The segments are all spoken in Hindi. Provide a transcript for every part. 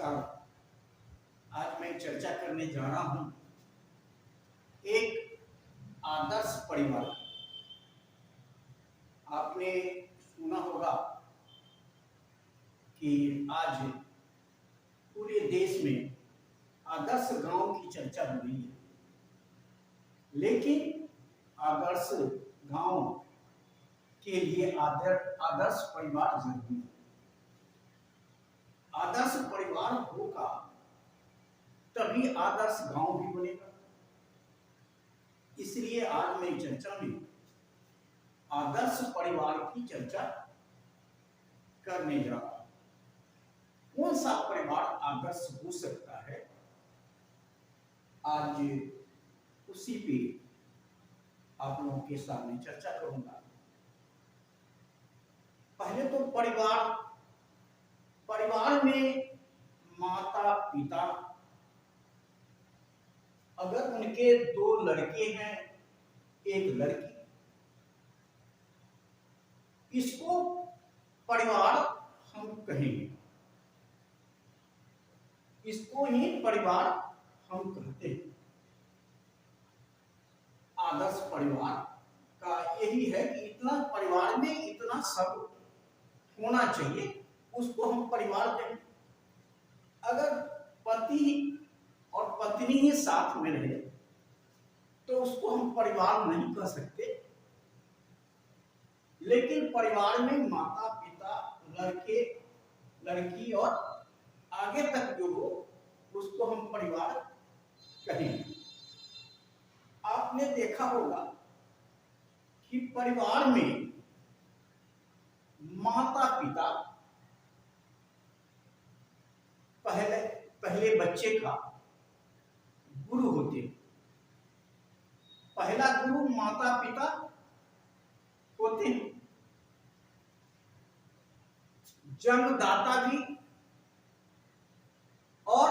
नमस्कार। आज मैं चर्चा करने जा रहा हूं एक आदर्श परिवार। आपने सुना होगा कि आज पूरे देश में आदर्श गांव की चर्चा हो रही है, लेकिन आदर्श गांव के लिए आदर्श परिवार जरूरी है। आदर्श परिवार होगा तभी आदर्श गांव भी बनेगा। इसलिए आज मैं चर्चा में आदर्श परिवार की चर्चा करने जा रहा हूं। कौन सा परिवार आदर्श हो सकता है, आज उसी पे आप लोगों के सामने चर्चा करूंगा। पहले तो परिवार में माता पिता, अगर उनके 2 लड़के हैं एक लड़की, इसको परिवार हम कहेंगे, इसको ही परिवार हम कहते हैं। आदर्श परिवार का यही है कि इतना परिवार में इतना सब होना चाहिए, उसको हम परिवार कहें। अगर पति और पत्नी ही साथ में रहे तो उसको हम परिवार नहीं कह सकते, लेकिन परिवार में माता पिता, लड़के लड़की और आगे तक जो हो उसको हम परिवार कहेंगे। आपने देखा होगा कि परिवार में माता पिता पहले बच्चे का गुरु होते हैं। पहला गुरु माता पिता होते हैं, जन्मदाता भी और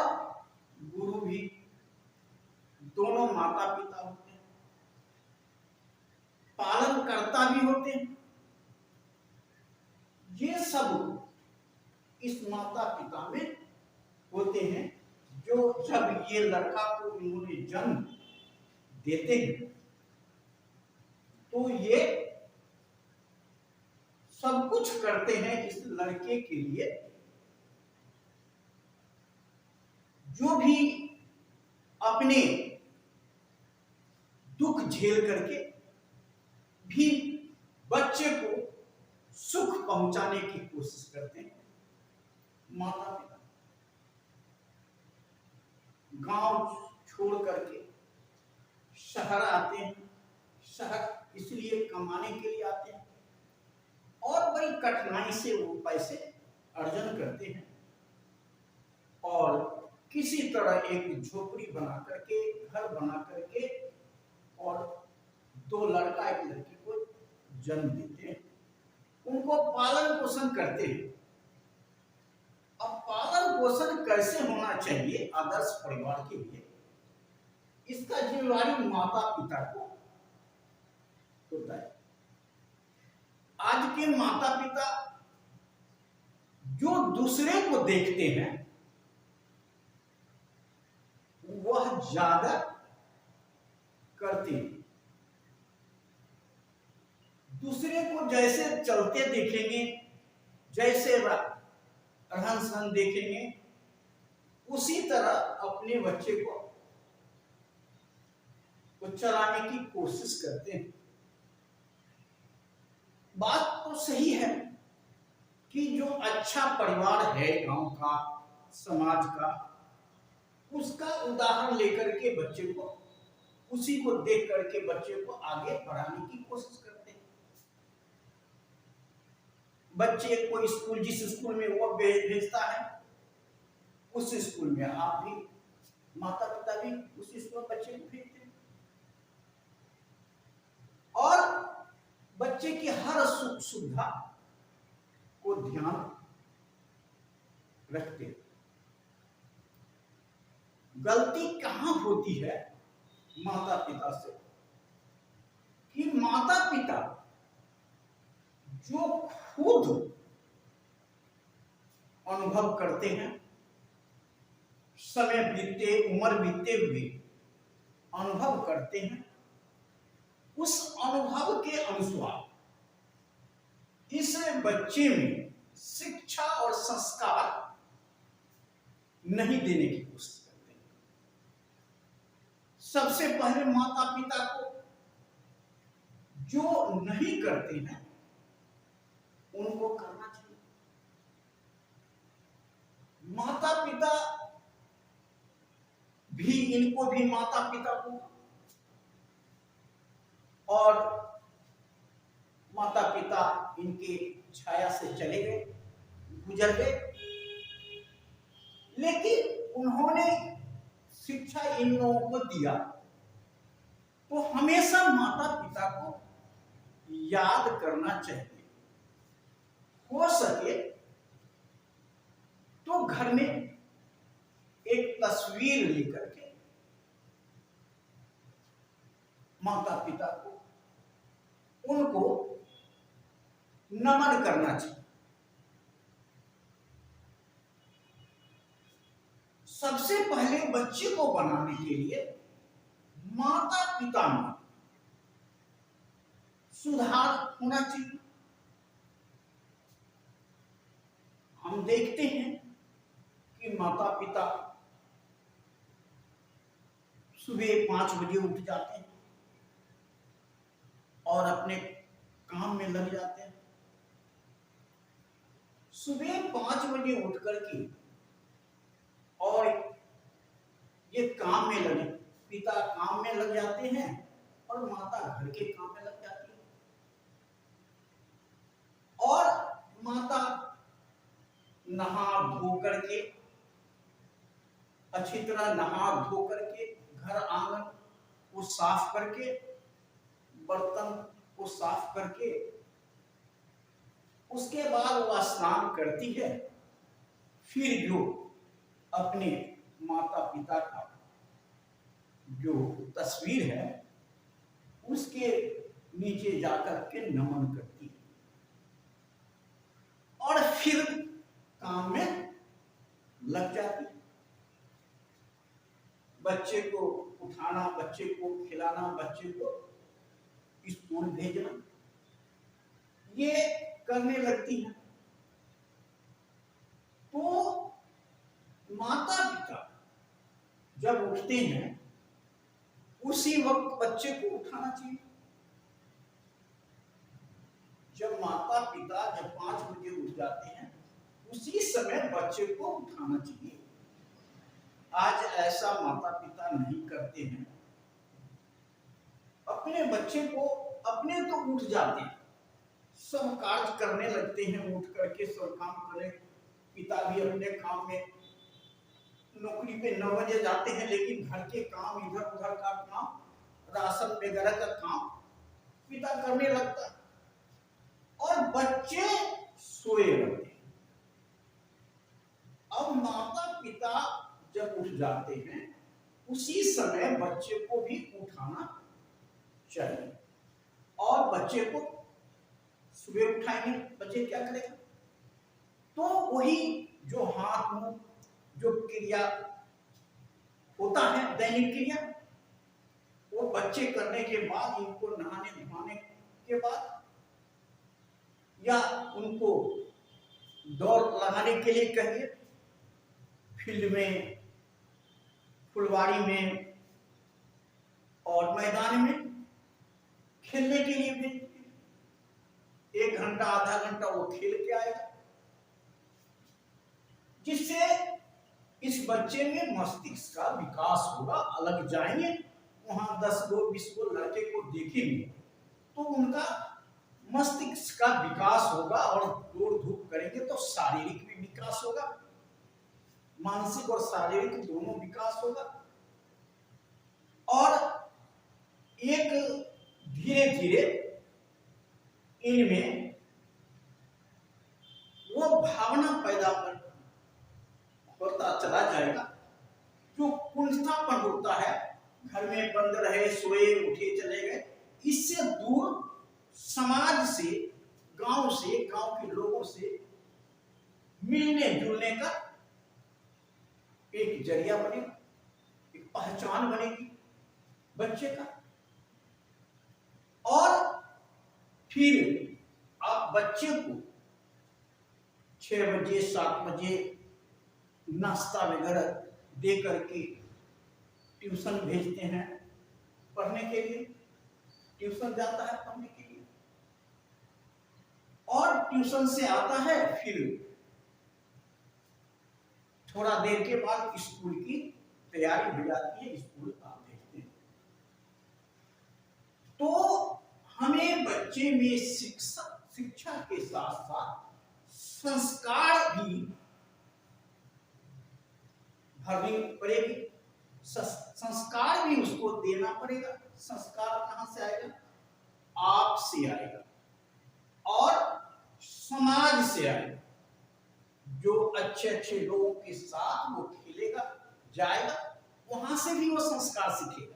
गुरु भी, दोनों माता पिता होते हैं। पालनकर्ता भी होते हैं। ये सब इस माता पिता में होते हैं, जो जब ये लड़का को इन्होंने जन्म देते हैं तो ये सब कुछ करते हैं इस लड़के के लिए। जो भी अपने दुख झेल करके भी बच्चे को सुख पहुंचाने की कोशिश करते हैं माता पिता। गांव छोड़ करके शहर आते हैं, शहर इसलिए कमाने के लिए आते हैं और बड़ी कठिनाई से वो पैसे अर्जन करते हैं और किसी तरह एक झोपड़ी बना करके, घर बना करके और 2 लड़का एक लड़की को जन्म देते हैं, उनको पालन पोषण करते हैं। अब पालन पोषण कैसे होना चाहिए आदर्श परिवार के लिए, इसका जिम्मेवारी माता पिता को होता है। आज के माता पिता जो दूसरे को देखते हैं वह ज्यादा करते हैं। दूसरे को जैसे चलते देखेंगे, जैसे रहन सहन देखेंगे, उसी तरह अपने बच्चे को चलाने की कोशिश करते हैं। बात तो सही है कि जो अच्छा परिवार है गांव का, समाज का, उसका उदाहरण लेकर के बच्चे को, उसी को देख करके बच्चे को आगे बढ़ाने की कोशिश करते हैं। बच्चे को स्कूल, जिस स्कूल में वो भेजता है उस स्कूल में आप भी, माता पिता भी उस स्कूल में बच्चे को भेजते हैं और बच्चे की हर सुख सुविधा को ध्यान रखते हैं। गलती कहां होती है माता पिता से, कि माता पिता जो खुद अनुभव करते हैं समय बीतते, उम्र बीतते हुए अनुभव करते हैं, उस अनुभव के अनुसार इस बच्चे में शिक्षा और संस्कार नहीं देने की कोशिश करते हैं। सबसे पहले माता पिता को जो नहीं करते हैं उनको करना चाहिए। माता पिता भी, इनको भी माता पिता को, और माता पिता इनके छाया से चले गए, गुजर गए, लेकिन उन्होंने शिक्षा इन लोगों को दिया, तो हमेशा माता पिता को याद करना चाहिए। हो सके तो घर में एक तस्वीर लेकर के माता पिता को, उनको नमन करना चाहिए। सबसे पहले बच्चे को बनाने के लिए माता पिता में सुधार होना चाहिए। हम देखते हैं कि माता पिता सुबह 5 बजे उठ जाते हैं और अपने काम में लग जाते हैं। सुबह 5 बजे उठ करके और ये काम में लगे, पिता काम में लग जाते हैं और माता घर के काम में लग जाती है। और माता नहा धो करके, अच्छी तरह नहा धो करके, घर आंगन को साफ करके, बर्तन को साफ करके, उसके बाद वह स्नान करती है। फिर जो अपने माता पिता का जो तस्वीर है उसके नीचे जाकर के नमन करती है और फिर काम में लग जाती है। बच्चे को उठाना, बच्चे को खिलाना, बच्चे को स्कूल भेजना, ये करने लगती है। तो माता पिता जब उठते हैं उसी वक्त बच्चे को उठाना चाहिए। जब माता पिता जब 5 बजे उठ जाते हैं उसी समय बच्चे को उठाना चाहिए। आज ऐसा माता पिता नहीं करते हैं। अपने बच्चे को, अपने तो उठ जाते हैं, सब कार्य करने लगते हैं, उठ करके सब काम करें। पिता भी अपने काम में, नौकरी पे 9 बजे जाते हैं, लेकिन घर के काम, इधर उधर का काम, राशन वगैरह का काम पिता करने लगता है और बच्चे सोए रहते हैं। अब माता पिता जब उठ जाते हैं उसी समय बच्चे को भी उठाना चाहिए। और बच्चे को सुबह उठाएंगे, बच्चे क्या करेगा? तो वही जो हाथ मुंह जो क्रिया होता है, दैनिक क्रिया, वो बच्चे करने के बाद, इनको नहाने धुआने के बाद, या उनको दौड़ लगाने के लिए कहिए, फील्ड में, फुलवाड़ी में और मैदान में खेलने के लिए भेज, 1 घंटा आधा घंटा वो खेल के आएगा, जिससे इस बच्चे में मस्तिष्क का विकास होगा। अलग जाएंगे वहां 10 गो 20 गो लड़के को देखेंगे तो उनका मस्तिष्क का विकास होगा और दौड़ धूप करेंगे तो शारीरिक भी विकास होगा, मानसिक और शारीरिक दोनों विकास होगा। और एक धीरे धीरे इनमें वो भावना पैदा होता चला जाएगा। जो कुंठापन होता है, घर में बंद रहे, सोए उठे चले गए, इससे दूर समाज से, गांव के लोगों से मिलने जुलने का एक जरिया बनेगा, एक पहचान बनेगी बच्चे का। और फिर आप बच्चे को 6 बजे 7 बजे नाश्ता वगैरह दे करके ट्यूशन भेजते हैं पढ़ने के लिए, ट्यूशन जाता है पढ़ने के लिए, और ट्यूशन से आता है फिर थोड़ा देर के बाद स्कूल की तैयारी हो जाती है, स्कूल आप भेजते हैं। तो हमें बच्चे में शिक्षा के साथ साथ संस्कार भी भरनी पड़ेगी, संस्कार भी उसको देना पड़ेगा। संस्कार कहां से आएगा? आप से आएगा और समाज से आएगा। जो अच्छे अच्छे लोगों के साथ वो खेलेगा जाएगा, वहां से भी वो संस्कार सीखेगा।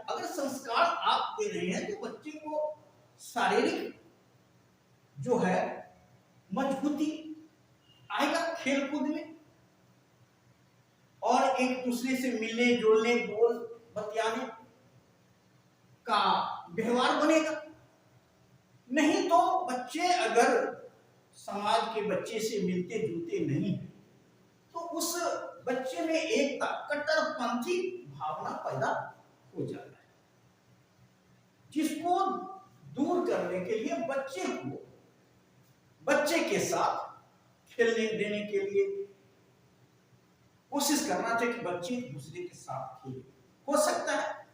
अगर संस्कार आप दे रहे हैं तो बच्चे को शारीरिक जो है मजबूती आएगा खेल कूद में, और एक दूसरे से मिलने जुलने बोल बतियाने का व्यवहार बनेगा। नहीं तो बच्चे अगर समाज के बच्चे से मिलते जुलते नहीं तो उस बच्चे में एकता कट्टरपंथी भावना पैदा हो जाता है, जिसको दूर करने के लिए बच्चे को बच्चे के साथ खेलने देने के लिए कोशिश करना चाहिए कि बच्चे दूसरे के साथ खेले। हो सकता है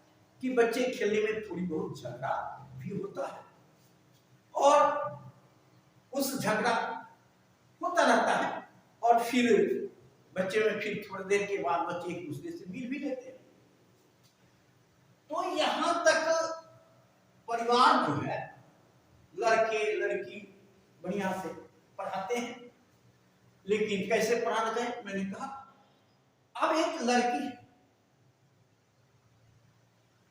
कि बच्चे खेलने में थोड़ी बहुत झगड़ा भी होता है और उस झगड़ा होता रहता है, और फिर बच्चे में फिर थोड़ी देर के बाद बच्चे एक दूसरे से मिल भी लेते हैं। तो यहां तक परिवार जो है लड़के लड़की बढ़िया से पढ़ाते हैं, लेकिन कैसे पढ़ाना जाए मैंने कहा। अब एक लड़की,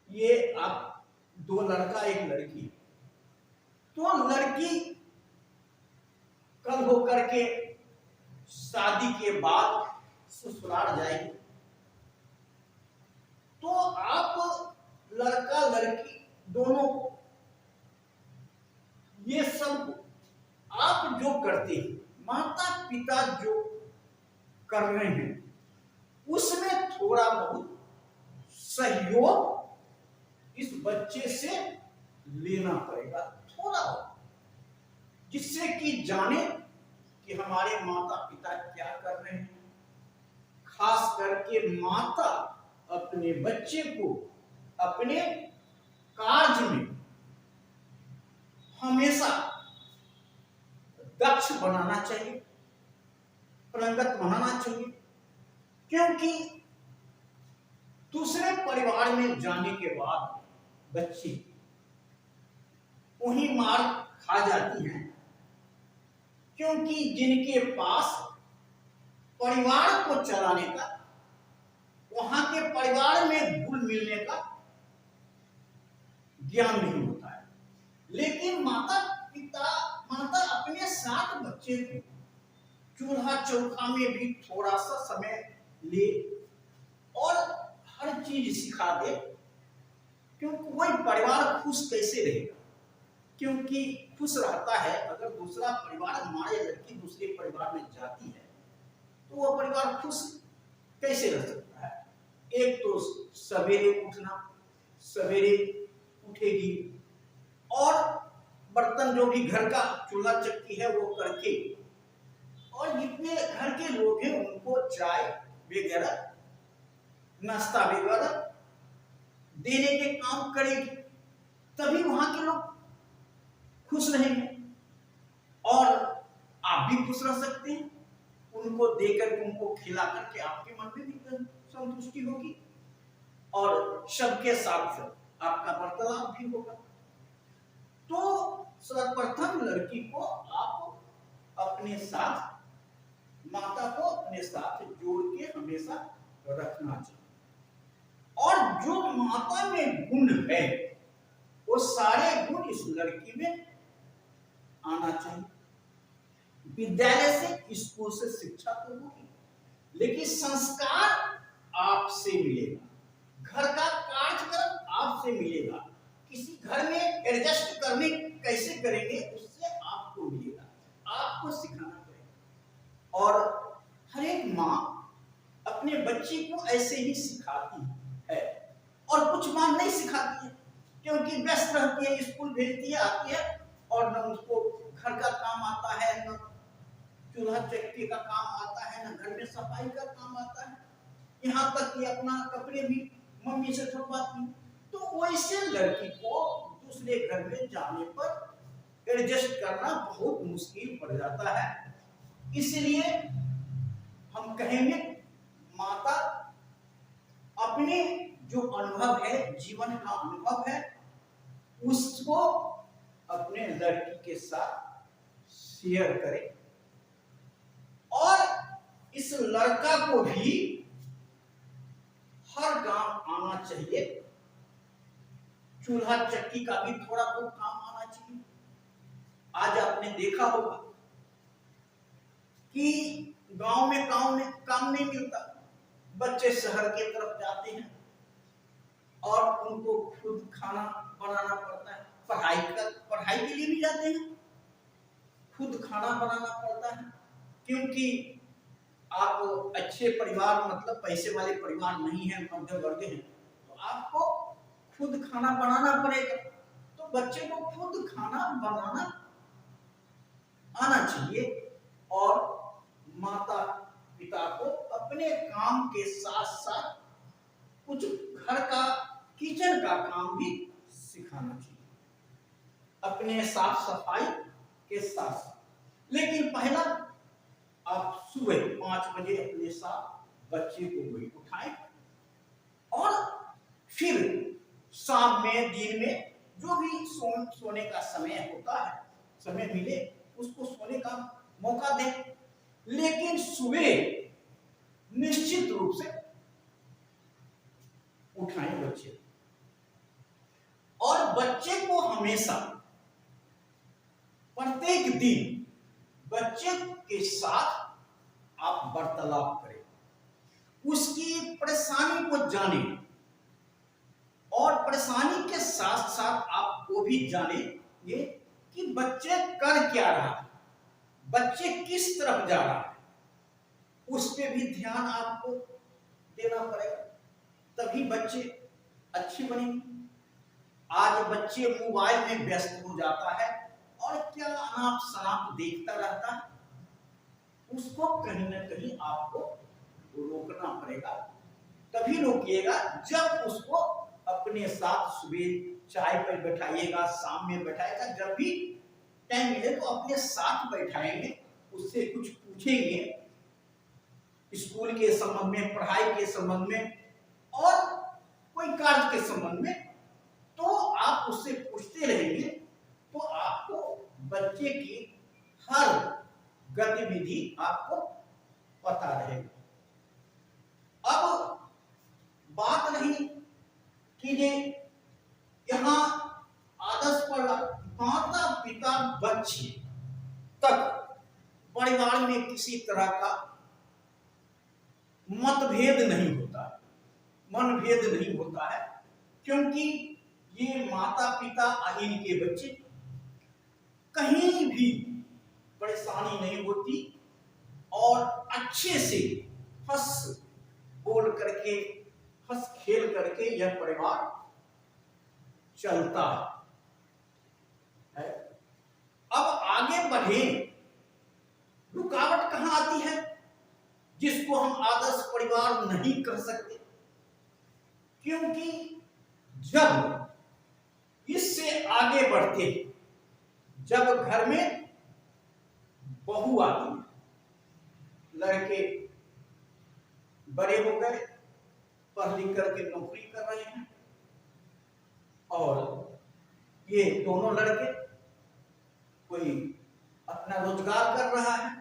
ये आप 2 लड़का एक लड़की, तो लड़की कल हो करके शादी के बाद ससुराल जाएगी, तो आप लड़का लड़की दोनों ये सब आप जो करते हैं, माता पिता जो कर रहे हैं, उसमें थोड़ा बहुत सहयोग इस बच्चे से लेना पड़ेगा, थोड़ा, जिससे कि जाने कि हमारे माता पिता क्या कर रहे हैं। खास करके माता अपने बच्चे को अपने कार्य में हमेशा दक्ष बनाना चाहिए, पारंगत बनाना चाहिए, क्योंकि दूसरे परिवार में जाने के बाद बच्चे वही मार खा जाती हैं, क्योंकि जिनके पास परिवार को चलाने का, वहां के परिवार में घुल मिलने का ज्ञान नहीं होता है, लेकिन माता अपने साथ बच्चे को चूल्हा चौका में भी थोड़ा सा समय ले और हर चीज सिखा दे, क्योंकि वही परिवार खुश कैसे रहेगा। क्योंकि खुश रहता है अगर दूसरा परिवार, हमारे लड़की दूसरे परिवार में जाती है तो वह परिवार खुश कैसे रह सकता है। एक तो सवेरे उठना, सवेरे उठेगी और बर्तन जो भी घर का चूल्हा चक्की है वो करके, और जितने घर के लोग हैं उनको चाय वगैरह नाश्ता वगैरह देने के काम करेगी, तभी वहां के लोग खुश रहेंगे और आप भी खुश रह सकते हैं। उनको देकर उनको खिला करके आपके मन में भी संतुष्टि होगी और सबके साथ आपका वार्तालाप भी होगा। तो सर्वप्रथम लड़की को आप अपने साथ, माता को अपने साथ जोड़ के हमेशा रखना चाहिए, और जो माता में गुण है वो सारे गुण इस लड़की में आना चाहिए। विद्यालय से, स्कूल से शिक्षा तो होगी, लेकिन संस्कार आपसे मिलेगा, घर का कार्यक्रम आपसे मिलेगा, किसी घर में एडजस्ट करने कैसे करेंगे उससे आपको मिलेगा, आपको सिखाना पड़ेगा। और हर एक माँ अपने बच्चे को ऐसे ही सिखाती है, और कुछ माँ नहीं सिखाती है क्योंकि व्यस्त रहती है, स्कूल भेजती है, आती है, और न उसको घर का काम आता है, न चूल्हा चक्की का काम आता है, न घर में सफाई का काम आता है, यहाँ तक कि अपना कपड़े भी मम्मी से धुलवाती है। तो वैसे लड़की को दूसरे घर में जाने पर एडजस्ट करना बहुत मुश्किल पड़ जाता है। इसलिए हम कहेंगे माता अपने जो अनुभव है, जीवन का अनुभव है, उसको अपने लड़की के साथ शेयर करें, और इस लड़का को भी हर काम आना चाहिए, चूल्हा चक्की का भी थोड़ा बहुत काम आना चाहिए। आज आपने देखा होगा कि गांव में काम नहीं मिलता, बच्चे शहर की तरफ जाते हैं और उनको खुद खाना बनाना पड़ता है, पढ़ाई के लिए भी जाते हैं, खुद खाना बनाना पड़ता है, क्योंकि आप अच्छे परिवार मतलब पैसे वाले परिवार नहीं है, मध्यम वर्ग हैं, तो आपको खुद खाना बनाना पड़ेगा। तो बच्चे को खुद खाना बनाना आना चाहिए, और माता पिता को अपने काम के साथ साथ कुछ घर का किचन का काम भी सिखाना चाहिए, अपने साफ सफाई के साथ साथ। लेकिन पहला आप सुबह 5 बजे अपने साथ बच्चे को वही उठाएं, और फिर शाम में दिन में जो भी सोने का समय होता है, समय मिले उसको सोने का मौका दें, लेकिन सुबह निश्चित रूप से उठाएं बच्चे, और बच्चे को हमेशा प्रत्येक दिन बच्चे के साथ आप वार्तालाप करें, उसकी परेशानी को जाने, और परेशानी के साथ साथ आप वो भी जाने ये कि बच्चे कर क्या रहा है, बच्चे किस तरफ जा रहा है, उस पर भी ध्यान आपको देना पड़ेगा, तभी बच्चे अच्छे बनेंगे। आज बच्चे मोबाइल में व्यस्त हो जाता है, और क्या अनाप शनाप देखता रहता है, उसको कहीं ना कहीं आपको रोकना पड़ेगा। तभी रोकिएगा जब उसको अपने साथ सुबह चाय पर बैठाइएगा, शाम में बैठाएगा, जब भी टाइम मिले तो अपने साथ बैठाएंगे, उससे कुछ पूछेंगे स्कूल के संबंध में, पढ़ाई के संबंध में, और कोई कार्य के संबंध में, तो आप उससे पूछते रहेंगे, तो आपको बच्चे की हर गतिविधि आपको पता रहेगा। अब बात रही कि यहाँ आदर्श पर माता पिता बच्चे तक परिवार में किसी तरह का मतभेद नहीं होता है, मनभेद नहीं होता है, क्योंकि ये माता पिता इनके बच्चे कहीं भी परेशानी नहीं होती, और अच्छे से हंस बोल करके, हंस खेल करके यह परिवार चलता है। अब आगे बढ़े, रुकावट कहां आती है जिसको हम आदर्श परिवार नहीं कर सकते, क्योंकि जब इससे आगे बढ़ते, जब घर में बहू आती है, लड़के बड़े हो गए, पढ़ लिख करके नौकरी कर रहे हैं, और ये दोनों लड़के कोई अपना रोजगार कर रहा है,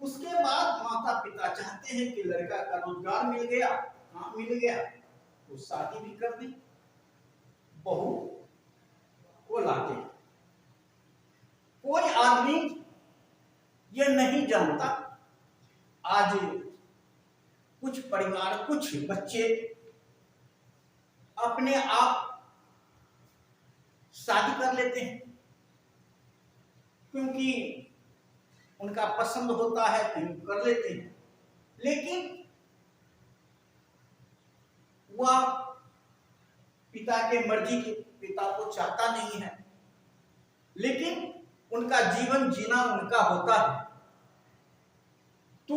उसके बाद माता पिता चाहते हैं कि लड़का का रोजगार मिल गया, काम मिल गया, तो शादी भी कर दें, बहू को लाते हैं। कोई आदमी ये नहीं जानता आज कुछ परिवार, कुछ बच्चे अपने आप शादी कर लेते हैं क्योंकि उनका पसंद होता है तो कर लेते हैं, लेकिन वह पिता के मर्जी के, पिता को चाहता नहीं है, लेकिन उनका जीवन जीना उनका होता है। तो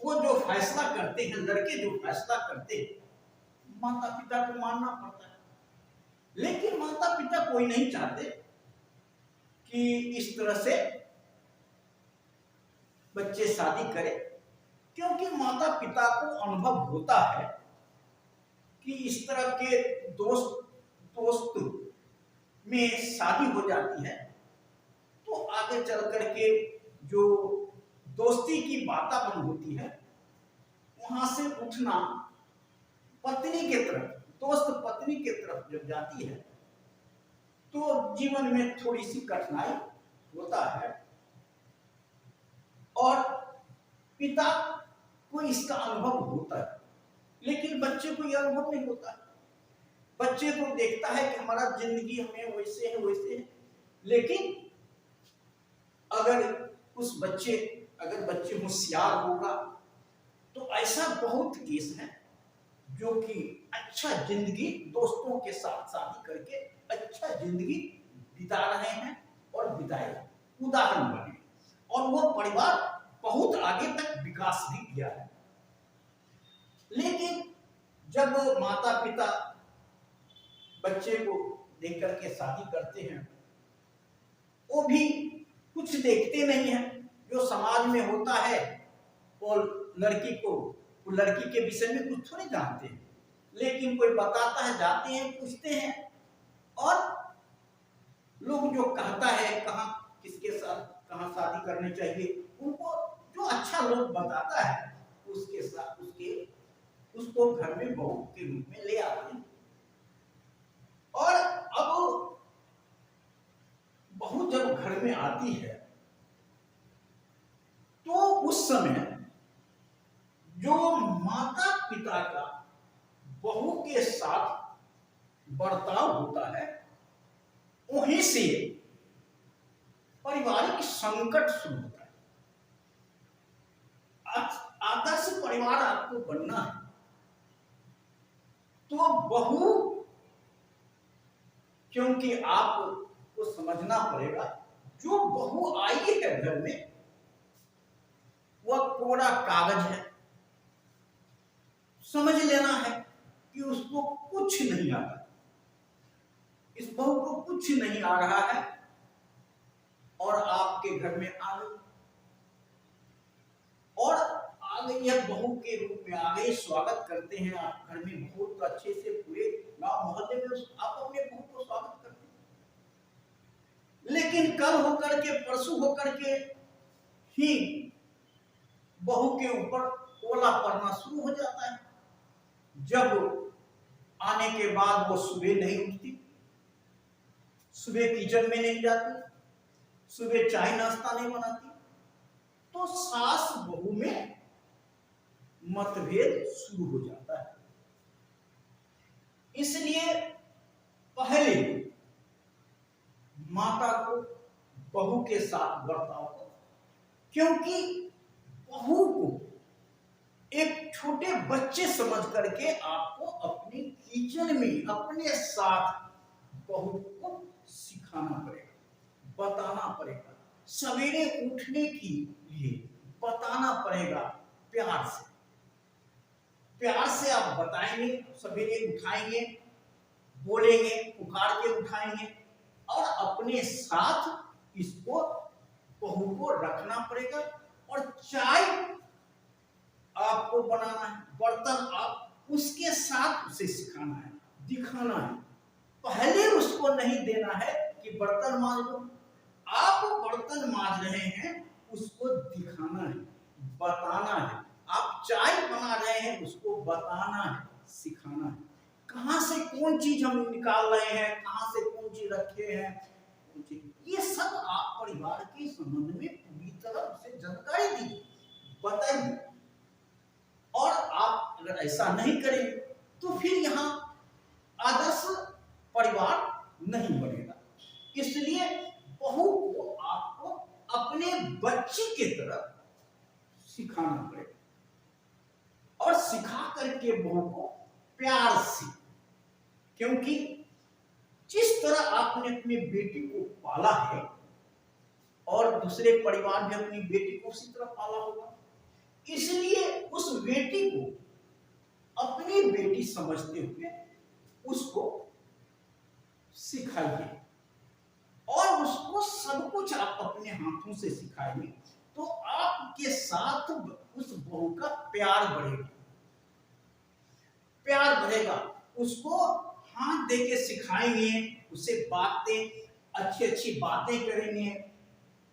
वो जो फैसला करते हैं, लड़के जो फैसला करते हैं, माता पिता को मानना पड़ता है। लेकिन माता पिता कोई नहीं चाहते कि इस तरह से बच्चे शादी करें, क्योंकि माता पिता को अनुभव होता है कि इस तरह के दोस्त में शादी हो जाती है तो आगे चल करके जो दोस्ती की वातावरण होती है वहां से उठना पत्नी के तरफ, दोस्त पत्नी के तरफ जब जाती है तो जीवन में थोड़ी सी कठिनाई होता है और पिता को इसका अनुभव होता है, लेकिन बच्चे को यह अनुभव नहीं होता। बच्चे को देखता है कि हमारा जिंदगी हमें वैसे है वैसे है, लेकिन अगर बच्चे होशियार होगा तो ऐसा बहुत केस है जो कि अच्छा जिंदगी दोस्तों के साथ शादी करके अच्छा जिंदगी बिता रहे हैं और बिताए, उदाहरण बने, और वो परिवार बहुत आगे तक विकास भी किया है। लेकिन जब माता पिता बच्चे को देख करके शादी करते हैं, वो भी कुछ देखते नहीं है जो समाज में होता है, और लड़की के विषय में कुछ थोड़ी जानते हैं, लेकिन कोई बताता है, जाते हैं, पूछते हैं, और लोग जो कहता है कहाँ किसके साथ कहाँ शादी करनी चाहिए, उनको जो अच्छा लोग बताता है उसके साथ उसको घर में बहू के रूप में ले आते हैं। और अब बहू जब घर में आती है तो उस समय जो माता पिता का बहू के साथ बर्ताव होता है, वहीं से पारिवारिक संकट शुरू होता है। आदर्श परिवार आपको बनना है तो बहू, क्योंकि आपको समझना पड़ेगा जो बहू आई है घर में वह कोरा कागज है, समझ लेना है कि उसको कुछ नहीं आता, इस बहू को कुछ नहीं आ रहा है और आपके घर में आ गई, और आ गई है बहू के रूप में आ गई, स्वागत करते हैं आप घर में बहुत अच्छे से, पूरे गांव मोहल्ले में आप अपने बहू को स्वागत करते हैं। लेकिन कल होकर के, परसों होकर के ही बहू के ऊपर ओला पड़ना शुरू हो जाता है। जब आने के बाद वो सुबह नहीं उठती, सुबह किचन में नहीं जाती, सुबह चाय नाश्ता नहीं बनाती, तो सास बहू में मतभेद शुरू हो जाता है। इसलिए पहले माता को बहू के साथ बर्ताव करो, क्योंकि बहू को एक छोटे बच्चे समझ करके आपको अपने किचन में अपने साथ बहू को सिखाना पड़ेगा, बताना पड़ेगा, सवेरे उठने के लिए बताना पड़ेगा। प्यार से आप बताएंगे, सवेरे उठाएंगे, बोलेंगे, पुकार के उठाएंगे, और अपने साथ इसको बहू को रखना पड़ेगा। और चाय आपको बनाना है, बर्तन आप उसके साथ उसे सिखाना है, दिखाना है। पहले उसको नहीं देना है कि बर्तन मांज लो, आप बर्तन मांज रहे हैं उसको दिखाना है, बताना है। आप चाय बना रहे हैं उसको बताना है, सिखाना है। कहां से कौन चीज हम निकाल रहे हैं, कहां से कौन चीज रखे हैं, ये सब आप परिवार के संबंध में पूरी तरह से जानकारी दी, बताइए। और आप ऐसा नहीं करेंगे तो फिर यहाँ आदर्श परिवार नहीं बनेगा। इसलिए बहू को आपको अपने बच्चे की तरह सिखाना पड़ेगा और सिखा करके बहू को प्यार से, क्योंकि जिस तरह आपने अपनी बेटी को पाला है और दूसरे परिवार में अपनी बेटी को उसी तरह पाला होगा, इसलिए उस बेटी को अपनी बेटी समझते हुए उसको सिखाइए और उसको सब कुछ आप अपने हाथों से सिखाइए तो आपके साथ उस बहू का प्यार बढ़ेगा, प्यार बढ़ेगा। उसको हाथ दे के सिखाएंगे, उसे बातें अच्छी अच्छी बातें करेंगे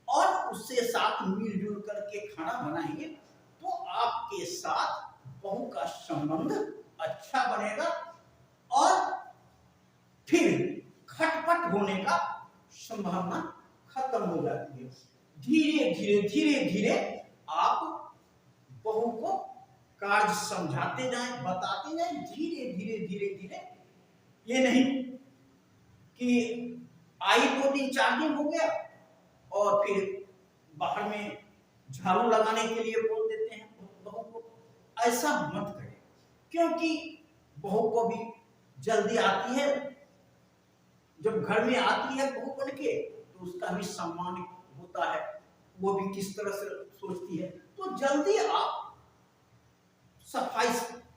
और उससे साथ मिलजुल करके खाना बनाएंगे तो आपके साथ बहू का संबंध अच्छा बनेगा और फिर खटपट होने का संभावना खत्म हो जाती है। धीरे धीरे धीरे धीरे आप बहू को कार्य समझाते जाएं, बताते जाएं, धीरे धीरे धीरे धीरे। ये नहीं कि आई 2 दिन 4 दिन हो गया और फिर बाहर में झाड़ू लगाने के लिए बोल देते हैं बहू को। ऐसा मत करें, क्योंकि बहू को भी जल्दी आती है, जब घर में आती है बहू बन के तो उसका भी सम्मान होता है, वो भी किस तरह से सोचती है। तो जल्दी आप सफाई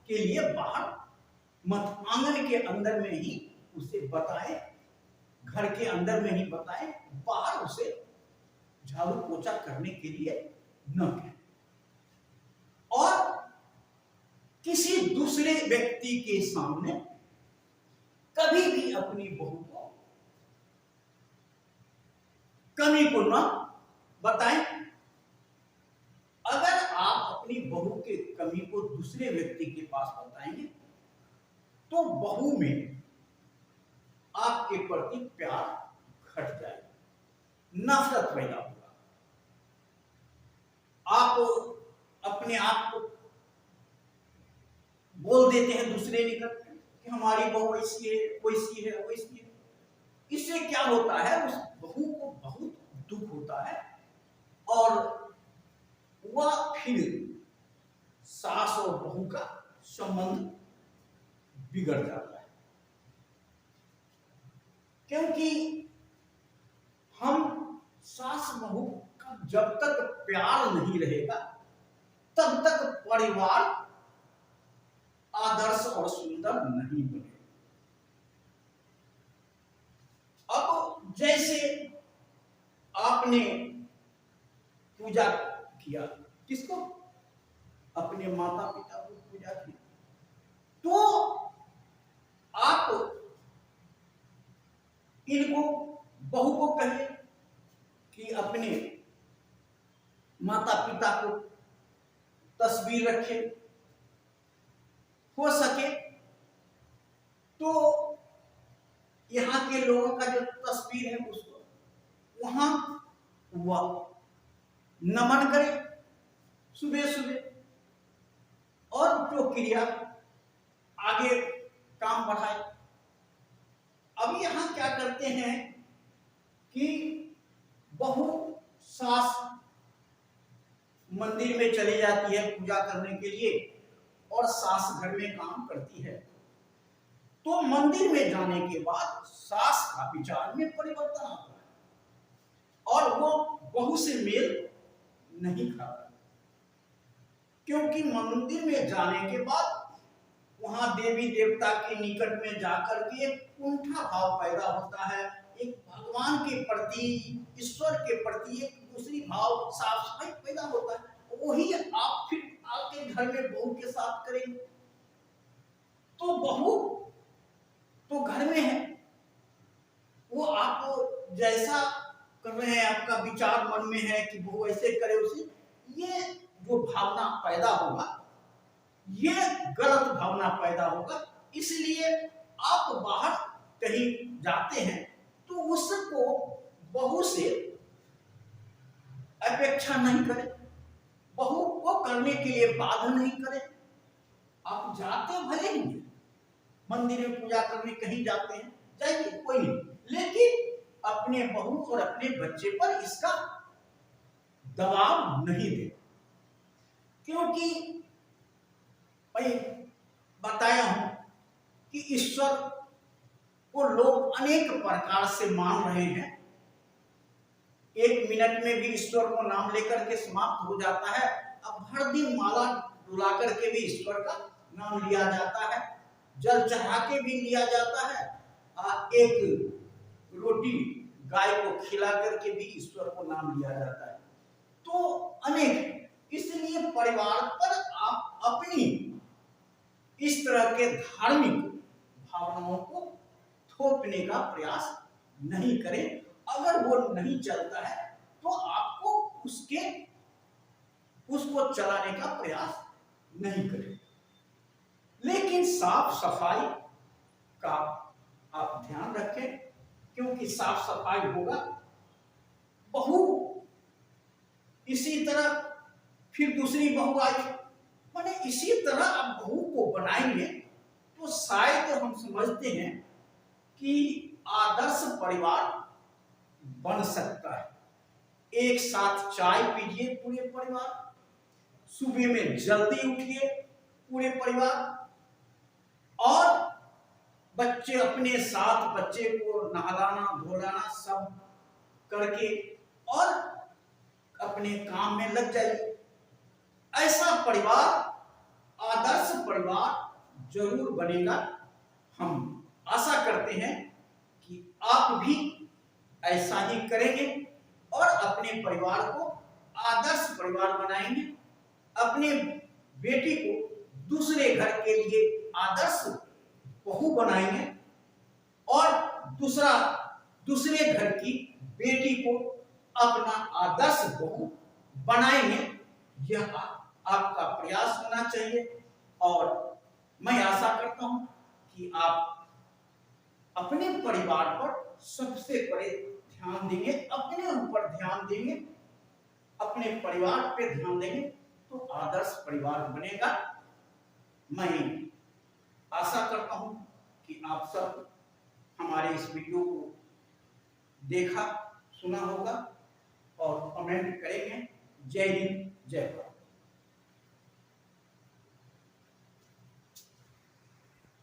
के लिए बाहर मत, आंगन के अंदर में ही उसे बताएं, घर के अंदर में ही बताएं, बाहर उसे झाड़ू पोछा करने के लिए न कहें। और किसी दूसरे व्यक्ति के सामने कभी भी अपनी बहू को कमी को न बताएं। अगर आप अपनी बहू के कमी को दूसरे व्यक्ति के पास बताएंगे तो बहू में आपके प्रति प्यार घट जाएगा, नफरत पैदा होगा। आप अपने आप को बोल देते हैं दूसरे निकट कि हमारी बहू ऐसी है, वैसी है, वैसी है। इससे क्या होता है, उस बहू को बहुत दुख होता है और वह फिर सास और बहू का संबंध बिगड़ जाता है। क्योंकि हम सास बहू का जब तक प्यार नहीं रहेगा तब तक परिवार आदर्श और सुंदर नहीं बनेगा। अब जैसे आपने पूजा किया, किसको? अपने माता पिता को पूजा की, तो आप इनको बहू को कहे कि अपने माता पिता को तस्वीर रखे, हो सके तो यहाँ के लोगों का जो तस्वीर है उसको वहां वह नमन करे सुबह सुबह, और जो क्रिया आगे काम बढ़ाए। अब यहाँ क्या करते हैं कि बहू सास मंदिर में चली जाती है पूजा करने के लिए और सास घर में काम करती है, तो मंदिर में जाने के बाद सास का विचार में परिवर्तन आता है और वो बहू से मेल नहीं खाता, क्योंकि मंदिर में जाने के बाद वहां देवी देवता के निकट में जाकर के एक कुंठा भाव पैदा होता है, एक भगवान के प्रति, ईश्वर के प्रति एक दूसरी भाव, साफ सफाई पैदा होता है। वही आप फिर आपके घर में बहू के साथ करेंगे तो बहू तो घर में है, वो आप जैसा कर रहे हैं, आपका विचार मन में है कि बहू ऐसे करे उसे, ये जो भावना पैदा होगा ये गलत भावना पैदा होगा। इसलिए आप बाहर कहीं जाते हैं तो उसको बहू से अपेक्षा नहीं करें, बहू को करने के लिए बाध्य नहीं करें। आप जाते भले ही हैं, मंदिर में पूजा करने कहीं जाते हैं, जाइए, कोई नहीं, लेकिन अपने बहू और अपने बच्चे पर इसका दबाव नहीं दे, क्योंकि मैं बताया हूं कि ईश्वर को लोग अनेक प्रकार से मान रहे हैं। एक मिनट में भी ईश्वर को नाम लेकर के समाप्त हो जाता है। अब हर दिन माला डुला करके भी ईश्वर का नाम लिया जाता है, जल चढ़ा के भी लिया जाता है, एक रोटी गाय को खिला करके भी ईश्वर को नाम लिया जाता है। तो अनेक, इसलिए परिवार पर आप अपनी इस तरह के धार्मिक भावनाओं को थोपने का प्रयास नहीं करें। अगर वो नहीं चलता है तो आपको उसको चलाने का प्रयास नहीं करें, लेकिन साफ सफाई का आप ध्यान रखें, क्योंकि साफ सफाई होगा, बहू इसी तरह फिर दूसरी बहू आई, माने इसी तरह आप बहू को बनाएंगे तो शायद हम समझते हैं कि आदर्श परिवार बन सकता है। एक साथ चाय पीजिए पूरे परिवार, सुबह में जल्दी उठिए पूरे परिवार, और बच्चे अपने साथ बच्चे को नहलाना धोलाना सब करके और अपने काम में लग जाइए। ऐसा परिवार, आदर्श परिवार जरूर बनेगा। हम आशा करते हैं कि आप भी ऐसा ही करेंगे और अपने परिवार को आदर्श परिवार बनाएंगे, अपने बेटी को दूसरे घर के लिए आदर्श बहू बनाएंगे और दूसरे घर की बेटी को अपना आदर्श बहू बनाएंगे। यह आपका प्रयास होना चाहिए और मैं आशा करता हूं कि आप अपने परिवार पर सबसे पहले ध्यान देंगे, अपने ऊपर ध्यान देंगे, अपने परिवार पे ध्यान देंगे तो आदर्श परिवार बनेगा। मैं आशा करता हूं कि आप सब हमारे इस वीडियो को देखा सुना होगा और कमेंट करेंगे। जय हिंद, जय भारत।